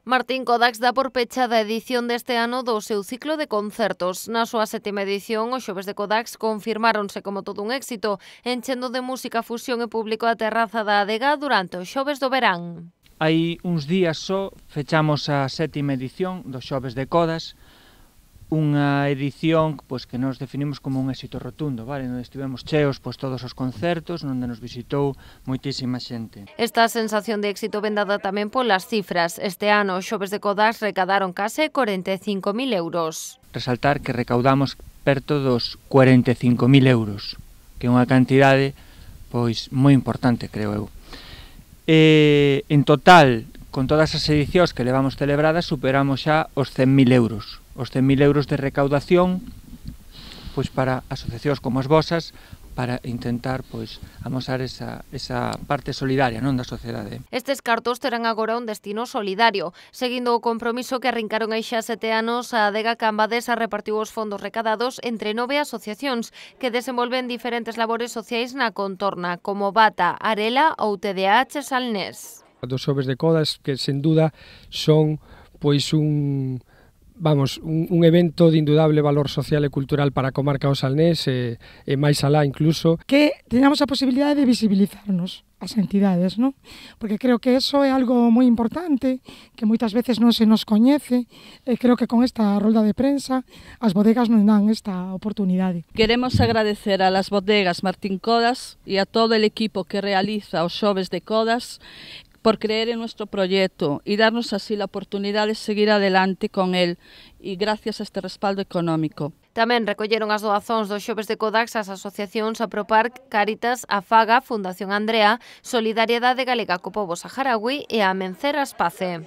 Martín Codax dá por pechada a edición deste ano do seu ciclo de concertos. Na súa 7ª edición, os xoves de Codax confirmáronse como todo un éxito, enchendo de música, fusión e público a terraza da adega durante os xoves do verán. Hai uns días só fechamos a 7ª edición dos xoves de Codax, unha edición que nos definimos como un éxito rotundo, vale? Onde estivemos cheos todos os concertos, onde nos visitou moitísima xente. Esta sensación de éxito ven dada tamén polas cifras. Este ano os xoves de Codax recadaron case 45.000 euros. Resaltar que recaudamos perto dos 45.000 euros, que é unha cantidade moi importante, creo eu. En total, con todas as edicións que levamos celebradas, superamos xa os 100.000 euros. Os 100.000 euros de recaudación para asociacións como as vosas, para intentar amosar esa parte solidaria da sociedade. Estes cartos terán agora un destino solidario. Seguindo o compromiso que arrincaron hai xa 7 anos, a adega Cambades repartiu os fondos recadados entre 9 asociacións que desenvolven diferentes labores sociais na contorna, como Bata, Arela ou TDAH Salnés. Dos xoves de Codax, que sen duda son un evento de indudable valor social e cultural para a comarca do Salnés e máis alá incluso. Que teñamos a posibilidade de visibilizarnos as entidades, non? Porque creo que eso é algo moi importante, que moitas veces non se nos coñece, e creo que con esta rolda de prensa as bodegas nos dan esta oportunidade. Queremos agradecer a las bodegas Martín Codax e a todo el equipo que realiza os xoves de Codax por creer en nuestro proyecto y darnos así la oportunidad de seguir adelante con él y gracias a este respaldo económico. Tamén recolleron as doazóns dos xoves de Codax as asociacións Apropar, Cáritas, Afaga, Fundación Andrea, Solidariedade Galega co Pobo Saharaui e a Amencer Aspace.